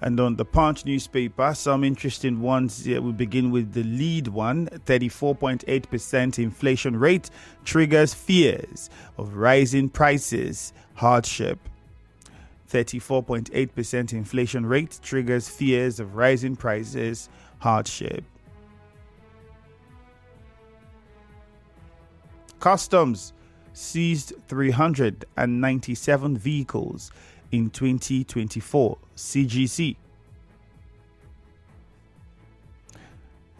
And on the Punch newspaper, some interesting ones. We begin with the lead one. 34.8% inflation rate triggers fears of rising prices, hardship. 34.8% inflation rate triggers fears of rising prices, hardship. Customs seized 397 vehicles in 2024, CGC.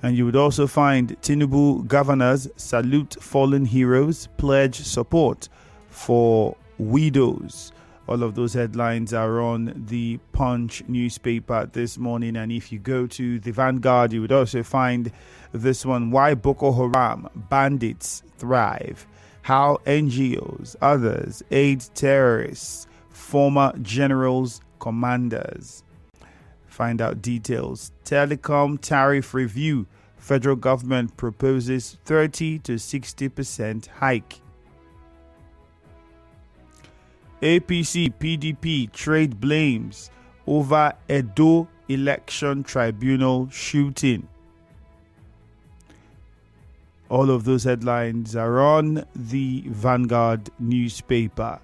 And you would also find Tinubu governors salute fallen heroes, pledge support for widows. All of those headlines are on the Punch newspaper this morning. And if you go to the Vanguard, you would also find this one: why Boko Haram bandits thrive, how NGOs, others aid terrorists, former generals, commanders. Find out details. Telecom tariff review. Federal government proposes 30 to 60% hike. APC PDP trade blames over Edo election tribunal shooting. All of those headlines are on the Vanguard newspaper.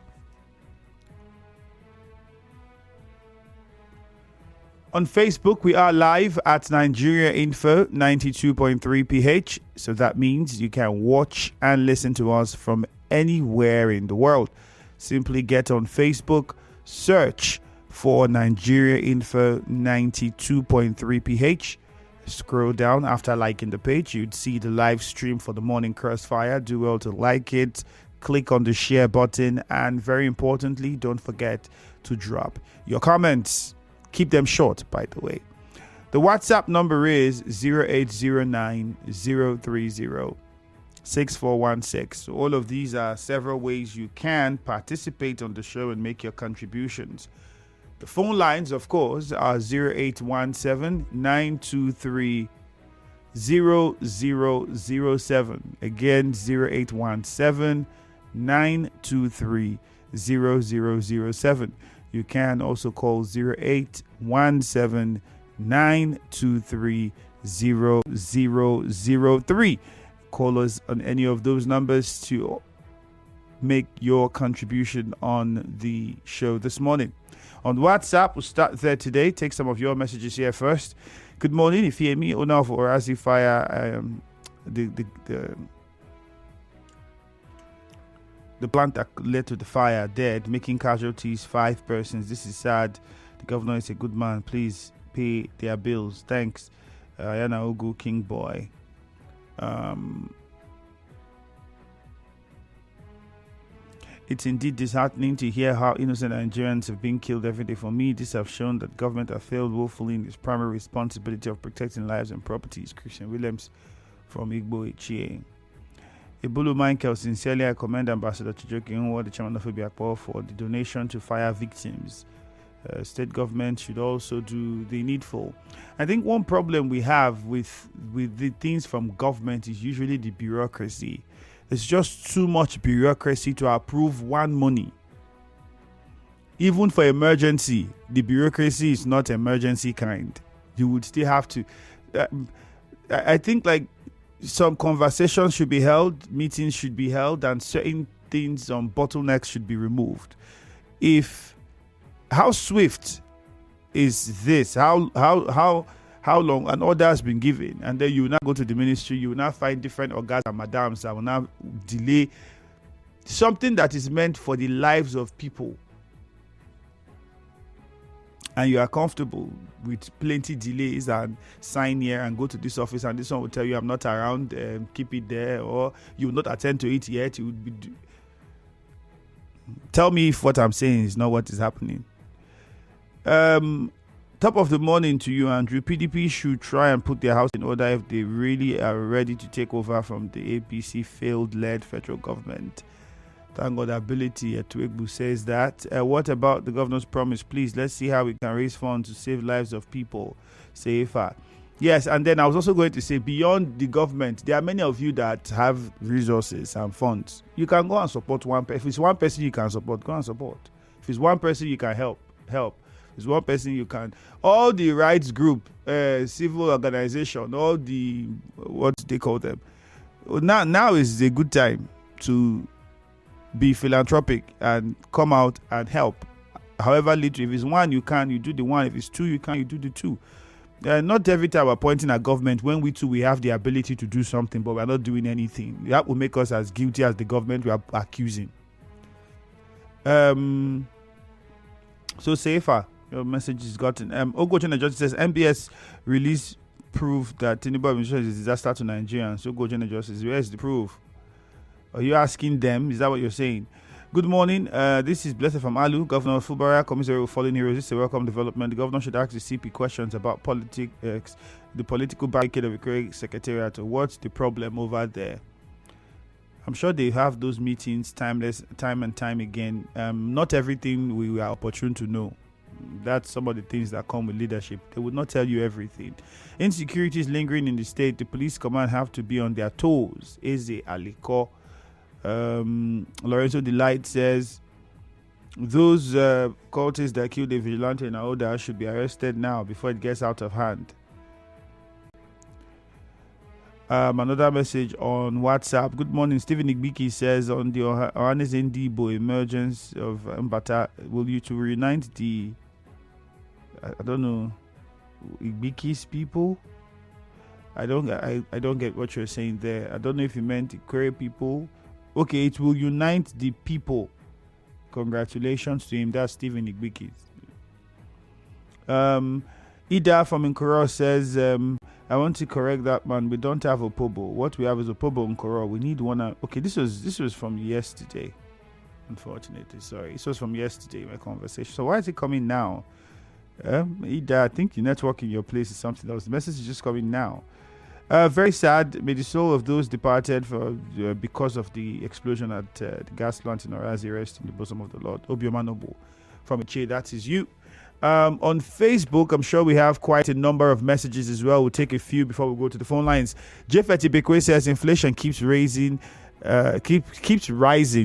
On Facebook, we are live at Nigeria Info 92.3 PH. So that means you can watch and listen to us from anywhere in the world. Simply get on Facebook, search for Nigeria Info 92.3 PH. Scroll down after liking the page. You'd see the live stream for the morning crossfire. Do well to like it. Click on the share button. And very importantly, don't forget to drop your comments. Keep them short, by the way. The WhatsApp number is 0809 030 6416. All of these are several ways you can participate on the show and make your contributions. The phone lines, of course, are 0817 923 0007. Again, 0817 923 0007. You can also call 0817 923 0003. Call us on any of those numbers to make your contribution on the show this morning. On WhatsApp, we'll start there today. Take some of your messages here first. Good morning, Ifeemi, owner of Orazi Fire, the plant that led to the fire, dead, making casualties 5 persons. This is sad. The governor is a good man. Please pay their bills. Thanks. Yana Ogu, King Boy. It's indeed disheartening to hear how innocent Nigerians have been killed every day. For me, this has shown that government have failed woefully in its primary responsibility of protecting lives and properties. Christian Williams from Igbo Ichie. Ebulu Michael, sincerely I commend Ambassador Chijoke Nwo, the chairman of Obiakpo, for the donation to fire victims. State government should also do the needful. I think one problem we have with the things from government is usually the bureaucracy. There's just too much bureaucracy to approve one money. Even for emergency, the bureaucracy is not emergency kind. You would still have to. I think like some conversations should be held, meetings should be held, and certain things on bottlenecks should be removed. How swift is this? How long an order has been given, and then you will now go to the ministry, you will now find different organs and madams that will now delay something that is meant for the lives of people, and you are comfortable with plenty delays and sign here and go to this office and this one will tell you I'm not around, keep it there, or you will not attend to it yet. You would be tell me if what I'm saying is not what is happening. Top of the morning to you, Andrew. PDP should try and put their house in order if they really are ready to take over from the APC failed-led federal government. Thank God ability. Tuegbu says that. What about the governor's promise? Please, let's see how we can raise funds to save lives of people. Safer. Yes, and then I was also going to say, beyond the government, there are many of you that have resources and funds. You can go and support one person. If it's one person you can support, go and support. If it's one person you can help. If It's one person you can. All the rights group, civil organization, all the, what they call them. Now is a good time to be philanthropic and come out and help. However little. If it's one, you can, you do the one. If it's two, you can, you do the two. Not every time we're pointing at government when we have the ability to do something, but we're not doing anything. That will make us as guilty as the government we are accusing. So Safer, your message is gotten. Ogochena Judge says MBS release proof that Tinubu administration is a disaster to Nigerians. So Ogochena Judge says, where is the proof? Are you asking them? Is that what you're saying? Good morning. This is Blessed from Alu. Governor Fulbara, Commissary of Fallen Heroes. This is a welcome development. The governor should ask the CP questions about politics, the political barricade of the Secretariat. What's the problem over there? I'm sure they have those meetings time and time again. Not everything we are opportune to know. That's some of the things that come with leadership. They would not tell you everything. Insecurity is lingering in the state. The police command have to be on their toes. Eze Aliko. Lorenzo Delight says those cultists that killed a vigilante in Aoda should be arrested now before it gets out of hand. Another message on WhatsApp. Good morning. Stephen Igbiki says on the Ohanes Ndibo emergence of Mbata, will you to reunite the I don't know Igbiki's people? I don't get what you're saying there. I don't know if you meant the Kwere people. Okay, it will unite the people. Congratulations to him. That's Stephen Igbiki. Ida from Nkoro says, I want to correct that, man. We don't have Opobo. What we have is Opobo in Nkoro. We need one. Okay, this was from yesterday. Unfortunately, sorry. This was from yesterday, my conversation. So why is it coming now? Ida, I think the network in your place is something else. The message is just coming now. Very sad. May the soul of those departed because of the explosion at the gas plant in Orazi rest in the bosom of the Lord. Obiomanobo from Eche, that is you. On Facebook, I'm sure we have quite a number of messages as well. We'll take a few before we go to the phone lines. Jeffet Ibekwe says inflation keeps rising,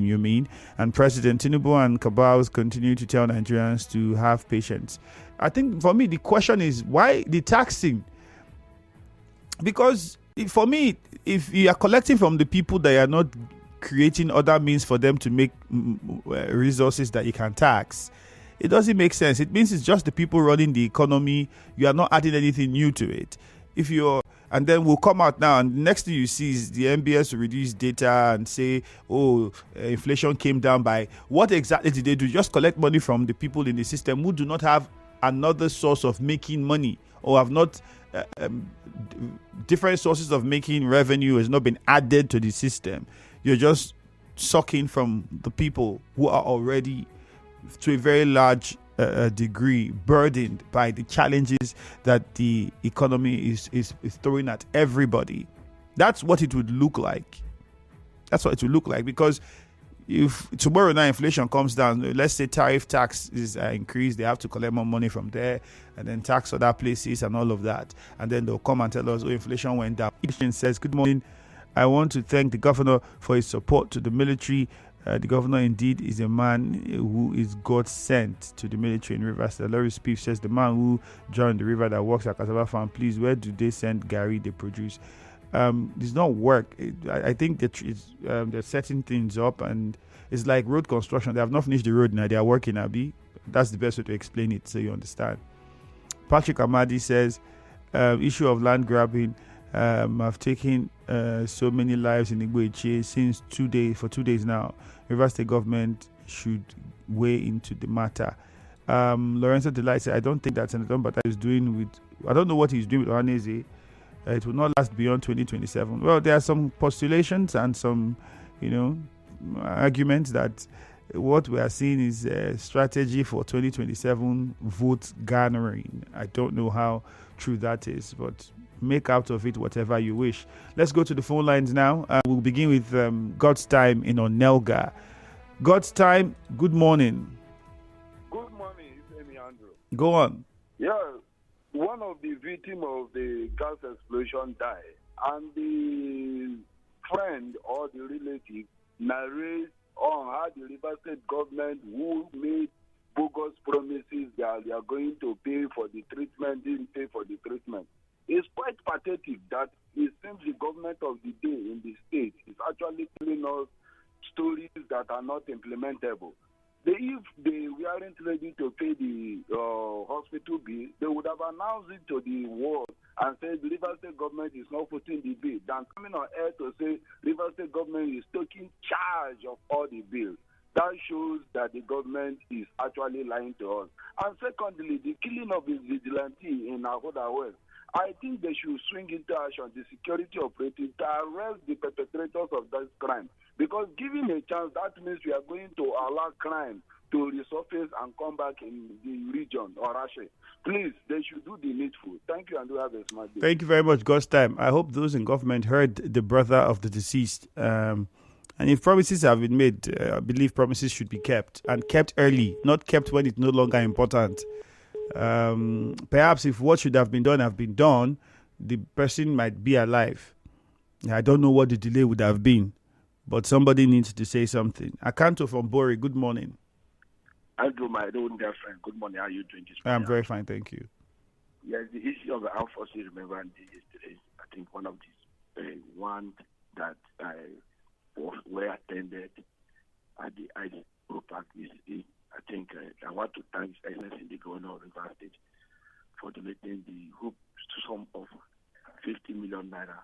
you mean, and President Tinubu and Kabals continue to tell Nigerians to have patience. I think for me, the question is why the taxing? Because for me, if you are collecting from the people that are not creating other means for them to make resources that you can tax, it doesn't make sense. It means it's just the people running the economy. You are not adding anything new to it. And then we'll come out now, and the next thing you see is the MBS will release data and say, inflation came down by. What exactly did they do? Just collect money from the people in the system who do not have another source of making money, or have not different sources of making revenue has not been added to the system. You're just sucking from the people who are already, to a very large degree, burdened by the challenges that the economy is throwing at everybody. That's what it would look like. That's what it would look like, because if tomorrow night inflation comes down, let's say tariff tax is increased, they have to collect more money from there and then tax other places and all of that. And then they'll come and tell us, inflation went down. It says, good morning. I want to thank the governor for his support to the military. The governor indeed is a man who is God sent to the military in Rivers. Larry Spieth says, the man who joined the river that works at Cassava Farm, please, where do they send Gary they produce? It's not work. I think that they're setting things up, and it's like road construction. They have not finished the road now. They are working, Abi. That's the best way to explain it so you understand. Patrick Amadi says, issue of land grabbing. I've taken so many lives in Igbo since 2 days, for 2 days now. Rivers State government should weigh into the matter. Lorenzo Delight said, I don't think that Senator Mbata is doing with, I don't know what he's doing with Ohaneze. It will not last beyond 2027. Well, there are some postulations and some, arguments that what we are seeing is a strategy for 2027 vote garnering. I don't know how true that is, but make out of it whatever you wish. Let's go to the phone lines now. We'll begin with God's Time in Onelga. God's Time, good morning. Good morning, it's Amy Andrew. Go on. Yeah, one of the victims of the gas explosion died, and the friend or the relative narrates on how the River State government who made bogus promises that they are going to pay for the treatment, didn't pay for the treatment. It's quite pathetic that it seems the government of the day in the state is actually telling us stories that are not implementable. If they weren't ready to pay the hospital bill, they would have announced it to the world and said the Rivers State government is not putting the bill, than coming on air to say Rivers State government is taking charge of all the bills. That shows that the government is actually lying to us. And secondly, the killing of the vigilante in Ahoda West, I think they should swing into action, the security operatives, to arrest the perpetrators of this crime. Because given a chance, that means we are going to allow crime to resurface and come back in the region or Russia. Please, they should do the needful. Thank you, and do have a smart day. Thank you very much, God's time. I hope those in government heard the brother of the deceased. And if promises have been made, I believe promises should be kept, and kept early, not kept when it's no longer important. Perhaps if what should have been done, the person might be alive. I don't know what the delay would have been, but somebody needs to say something. Akanto from Bori, good morning. Andrew, my own dear friend, good morning. How are you doing this morning? I'm very fine, thank you. Yes, the issue of the armed forces, remember, yesterday, I think one of these, one that were attended at the IDO Park yesterday. I think I want to thank His Excellency the Governor of Rivers State for donating the hope sum of 50 million naira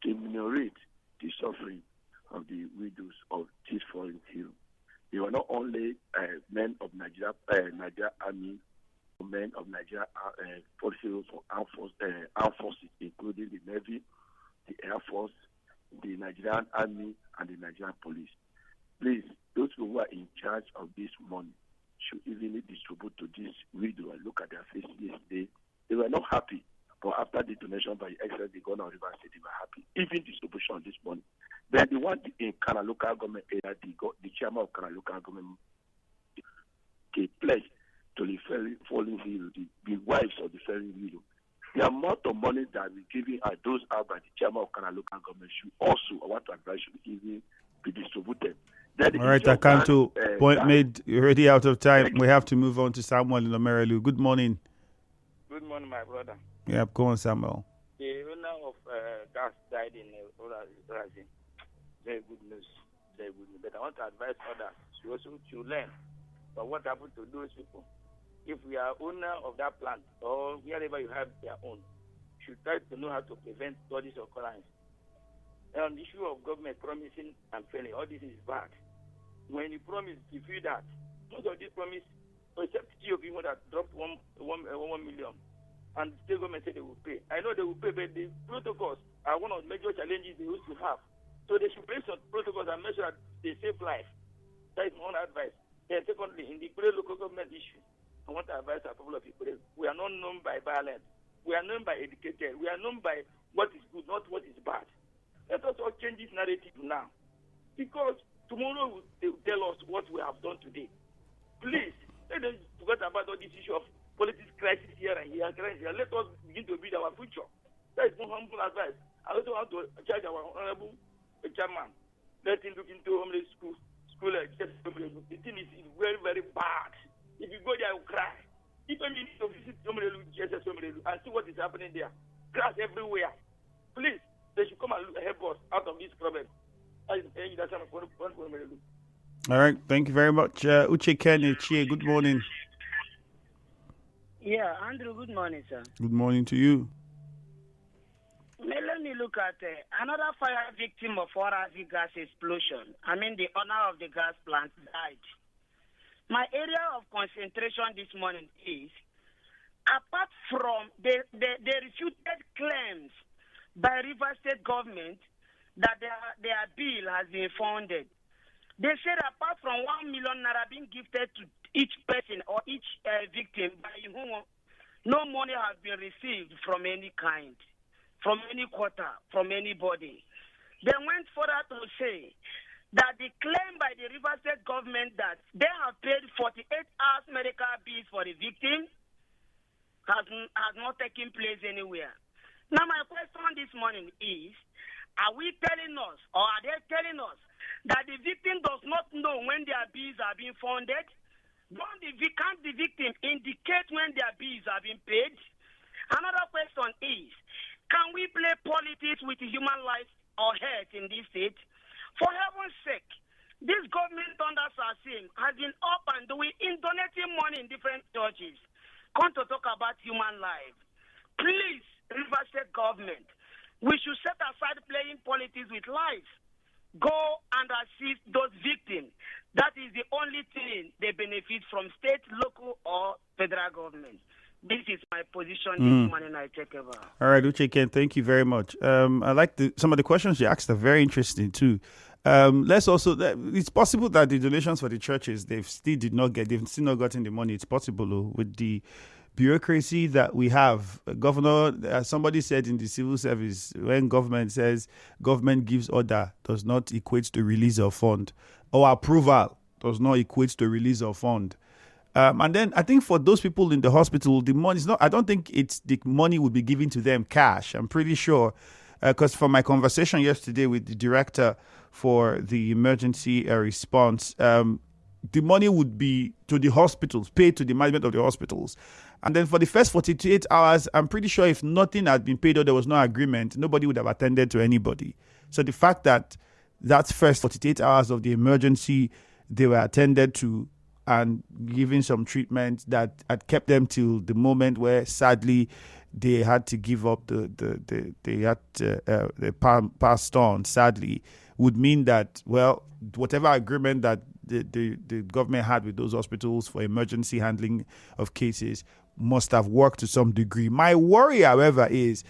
to ameliorate the suffering of the widows of these fallen heroes. They were not only men of Nigeria Army, men of Nigeria forces for armed forces, including the Navy, the Air Force, the Nigerian Army, and the Nigerian Police. Please, those who are in charge of this money should evenly distribute to this widow. And look at their faces yesterday. They were not happy, but after the donation by Excellence, the Governor of Rivers State, they were happy. Even distribution of this money. Then the one in Kana local government area, the chairman of Kana local government, they pledged to the fallen hero, the wives of the fallen hero. The amount of money that we giving are those out by the chairman of Kana local government should also, I want to advise, should even be distributed. Then all right, Akanto, point made. You're already out of time. We have to move on to Samuel in Omerelu. Good morning. Good morning, my brother. Yeah, go on, Samuel. The owner of gas died in Brazil. Very good news. Very good news. But I want to advise others to also to learn from what happened to those people. If we are owner of that plant or wherever you have their own, you should try to know how to prevent all these occurrences. And on the issue of government promising and failing, all this is bad. When you promise, you feel that most of these promise, except few of people that dropped 1 million, and the state government said they will pay. I know they will pay, but the protocols are one of the major challenges they used to have. So they should base on protocols and make sure that they save life. That is my own advice. Then secondly, in the local government issue, I want to advise a couple of people. We are not known by violence. We are known by educated. We are known by what is good, not what is bad. Let us all change this narrative now. Because tomorrow they will tell us what we have done today. Please, let us forget about all this issue of politics crisis here and here, crisis here. Let us begin to build our future. That is my humble advice. I also want to charge our honorable chairman. Let him look into homeless school. The thing is very, very bad. If you go there, you cry. If you need to visit and see what is happening there, grass everywhere. Please, they should come and help us out of this problem. All right, thank you very much. Uche Kenny, good morning. Yeah, Andrew, good morning, sir. Good morning to you. Let me look at another fire victim of Orazi gas explosion. The owner of the gas plant died. My area of concentration this morning is, apart from the refuted claims by Rivers State government that their bill has been funded, they said apart from 1 million naira being gifted to each person or each victim by whom no money has been received from any kind, from any quarter, from anybody. They went further to say that the claim by the River State government that they have paid 48 hours medical bills for the victim has not taken place anywhere. Now my question this morning is, are we telling us, or are they telling us, that the victim does not know when their bills are being funded? Can't the victim indicate when their bills have been paid? Another question is, can we play politics with human life or health in this state? For heaven's sake, this government under Sassin has been up and doing in donating money in different churches. Come to talk about human life. Please, River State government, we should set aside playing politics with life. Go and assist those victims. That is the only thing they benefit from state, local, or federal government. This is my position this morning. I take over. All right, Uche Ken, thank you very much. I like some of the questions you asked are very interesting too. It's possible that the donations for the churches, they've still not gotten the money. It's possible with the bureaucracy that we have. Governor, somebody said in the civil service, when government says government gives order, does not equate to release of fund, or approval does not equate to release of fund. And then I think for those people in the hospital, the money is not. I don't think it's the money would be given to them cash. I'm pretty sure, because from my conversation yesterday with the director for the emergency response, the money would be to the hospitals, paid to the management of the hospitals. And then for the first 48 hours, I'm pretty sure if nothing had been paid or there was no agreement, nobody would have attended to anybody. So the fact that first 48 hours of the emergency, they were attended to and given some treatment that had kept them till the moment where sadly they had to give up they passed on, sadly, would mean that, well, whatever agreement that the government had with those hospitals for emergency handling of cases must have worked to some degree. My worry, however, is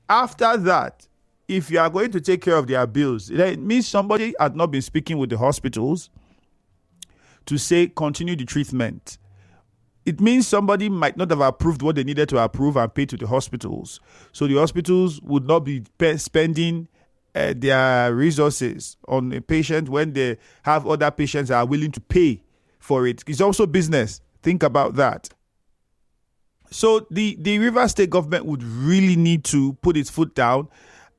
after that, if you are going to take care of their bills, it means somebody had not been speaking with the hospitals to say continue the treatment. It means somebody might not have approved what they needed to approve and pay to the hospitals. So the hospitals would not be spending their resources on a patient when they have other patients that are willing to pay for it. It's also business. Think about that. So the Rivers State government would really need to put its foot down.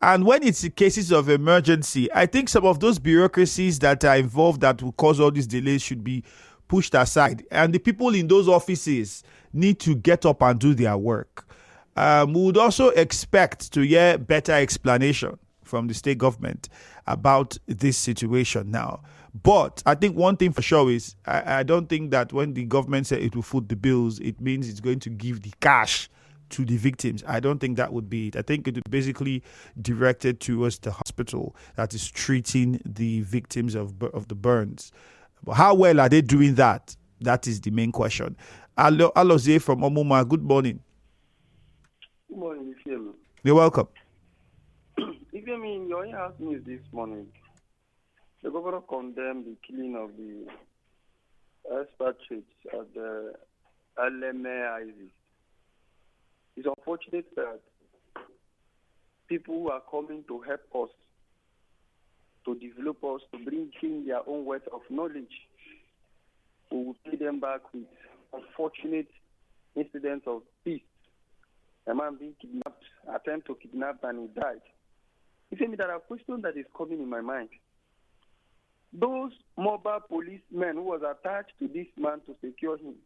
And when it's in cases of emergency, I think some of those bureaucracies that are involved that will cause all these delays should be pushed aside. And the people in those offices need to get up and do their work. We would also expect to hear better explanation from the state government about this situation now. But I think one thing for sure is I don't think that when the government said it will foot the bills, it means it's going to give the cash to the victims. I don't think that would be it. I think it would basically directed towards the hospital that is treating the victims of the burns. But how well are they doing that? That is the main question. Alozie from Omuma, good morning. Good morning, Ifeami. You're welcome. Ifeami, in your in-house news this morning, the governor condemned the killing of the expatriates at the LMA. It's unfortunate that people who are coming to help us, to develop us, to bring in their own wealth of knowledge, we will pay them back with unfortunate incidents of peace. A man being kidnapped, attempt to kidnap, and he died. You see, there are questions that is coming in my mind. Those mobile policemen who was attached to this man to secure him,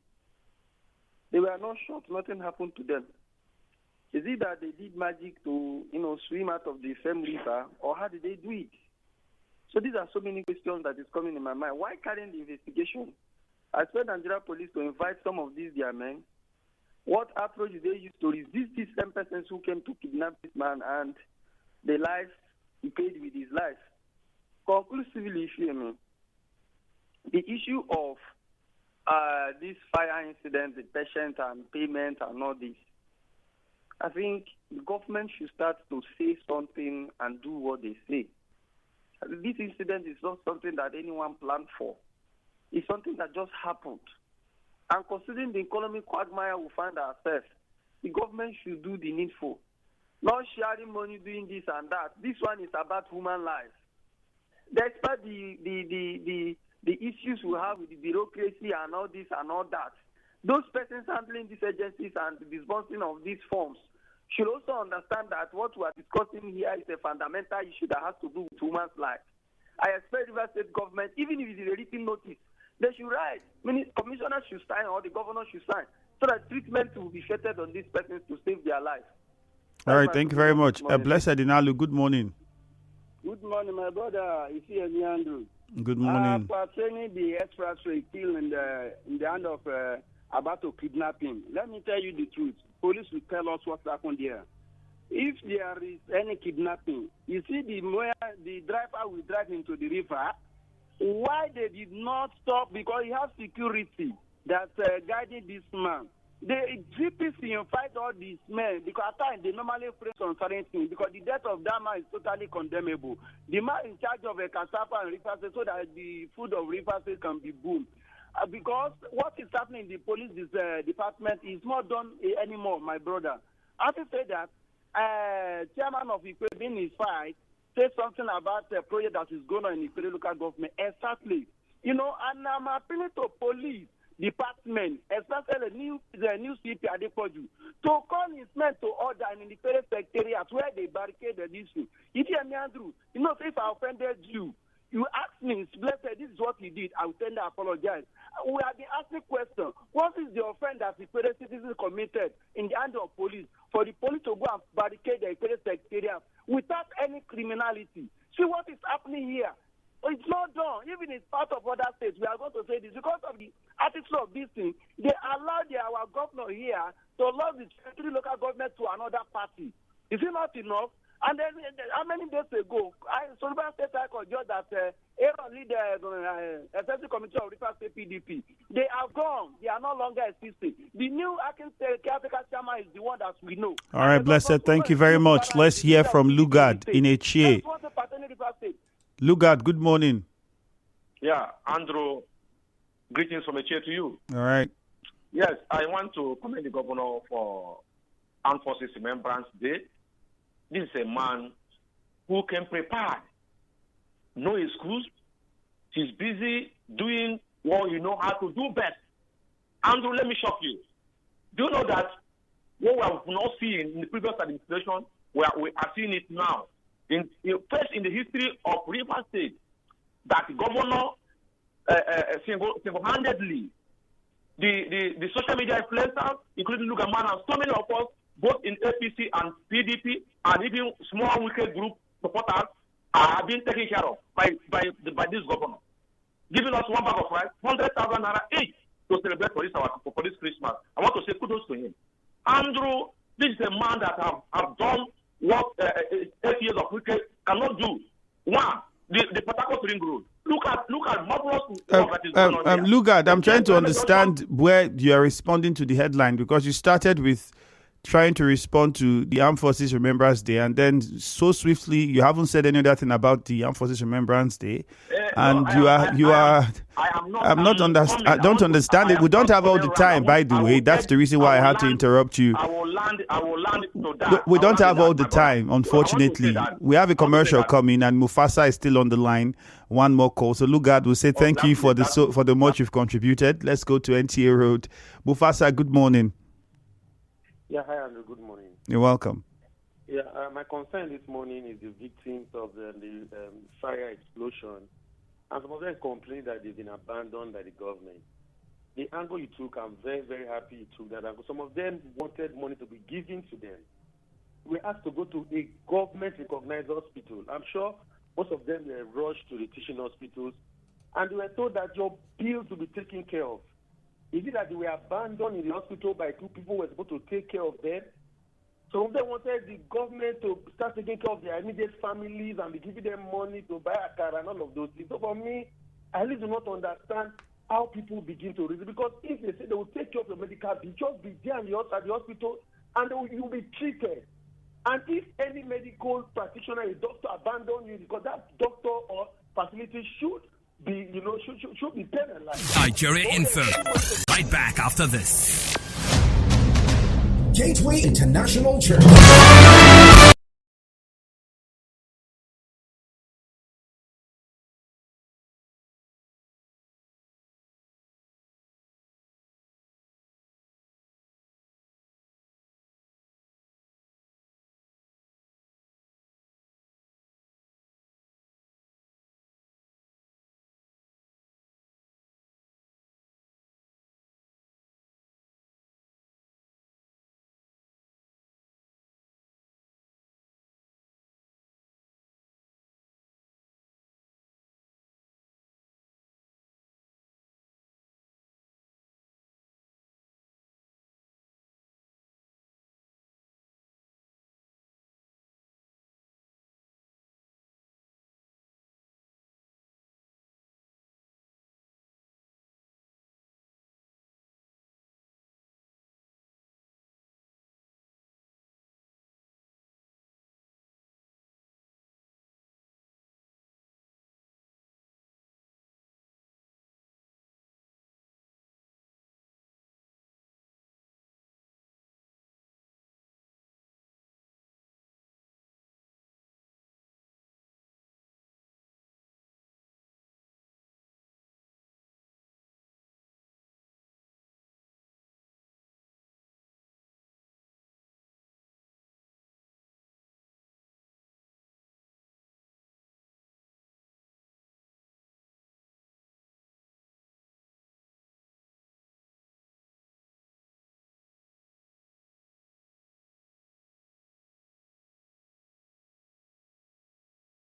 they were not shot, nothing happened to them. Is it that they did magic to, swim out of the same river, or how did they do it? So these are so many questions that is coming in my mind. Why carrying the investigation? I expect Nigeria police to invite some of these their men. What approach did they use to resist these same persons who came to kidnap this man and the life he paid with his life? Conclusively, the issue of this fire incident, the patient and payment and all this, I think the government should start to say something and do what they say. This incident is not something that anyone planned for. It's something that just happened. And considering the economic quagmire we find ourselves, the government should do the needful. Not sharing money doing this and that. This one is about human life. Despite the issues we have with the bureaucracy and all this and all that, those persons handling these agencies and the disbursing of these forms should also understand that what we are discussing here is a fundamental issue that has to do with human's life. I expect River State government, even if it is a written notice, They should write. Commissioners should sign or the governor should sign so that treatment will be fettered on these persons to save their life. All right, thank you very much. Blessed Inalu, good morning. Good morning, my brother. It's here, Andrew. Good morning. Concerning the expressway kill in the hand of Abato kidnapping, let me tell you the truth. Police will tell us what's happened there. If there is any kidnapping, you see where the driver will drive into the river. Why they did not stop? Because he has security that's guiding this man. The GPC invite all these men because at times they normally pray on certain things because the death of that man is totally condemnable. The man in charge of a cassava and river state so that the food of river state can be boomed. Because what is happening in the police department is not done anymore, my brother. I have to say that chairman of Ikwe in his fight said something about a project that is going on in Ikwe local government. Exactly. You know, and I'm appealing to police department, especially the new CP Adepoju, to call his men to order in the Ikwe secretariat where they barricaded the issue. If you hear Andrew, you know, if I offended you, you ask me, blessed, this is what he did, I will tender apologize. We have been asking questions. What is the offense that the Ikwe citizen committed in the hand of police for the police to go and barricade the Ikwe secretariat without any criminality? See what is happening here. It's not done. Even in part of other states, we are going to say this. Because of the attitude of this thing, they allowed our governor here to love the territory local government to another party. Is it not enough? And then, how many days ago, Sullivan State High Court judged that Aaron lead the Executive Committee of River State PDP. They are gone. They are no longer existing. The new acting caretaker chairman is the one that we know. All right, Blessed. Thank you very much. Let's hear from Lugard in HA. Lugard, good morning. Yeah, Andrew, greetings from HA to you. All right. Yes, I want to commend the governor for Armed Forces Remembrance Day. This is a man who came prepared. No excuse. He's busy doing what you know how to do best. Andrew, let me shock you. Do you know that what we have not seen in the previous administration, we are seeing it now? First in the history of River State, that the governor single-handedly, the social media influencers, including Lugaman and so many of us, both in APC and PDP, and even small wicked group supporters are being taken care of by this governor, giving us one bag of rice, 100,000 naira each to celebrate for this Christmas. I want to say kudos to him. Andrew, this is a man that have done what 8 years of wicked cannot do. One, the Port Harcourt Ring Road. Look at marvelous work that is going on here. Lugard, I'm trying to understand where you are responding to the headline because you started with trying to respond to the Armed Forces Remembrance Day, and then so swiftly you haven't said any other thing about the Armed Forces Remembrance Day, and I don't understand it. We don't have all the time, by the way. That's the reason why I had to interrupt you. I will land to that. We don't have all the time, unfortunately. We have a commercial coming, and Mufasa is still on the line. One more call. So Lugard will say thank you for the much you've contributed. Let's go to NTA Road. Mufasa, good morning. Yeah, hi, Andrew. Good morning. You're welcome. Yeah, my concern this morning is the victims of the fire explosion. And some of them complain that they've been abandoned by the government. The angle you took, I'm very, very happy you took that angle. Some of them wanted money to be given to them. We asked to go to a government-recognized hospital. I'm sure most of them were rushed to the teaching hospitals. And they were told that your bills will be taken care of. Is it that they were abandoned in the hospital by two people who were supposed to take care of them? Some of them wanted the government to start taking care of their immediate families and be giving them money to buy a car and all of those things. So for me, I really do not understand how people begin to reason. Because if they say they will take care of your medical bill, just be there at the hospital and you'll be treated. And if any medical practitioner, a doctor, abandon you because that doctor or facility should be, should be penalized. Nigeria Info. Right back after this. Gateway International Church.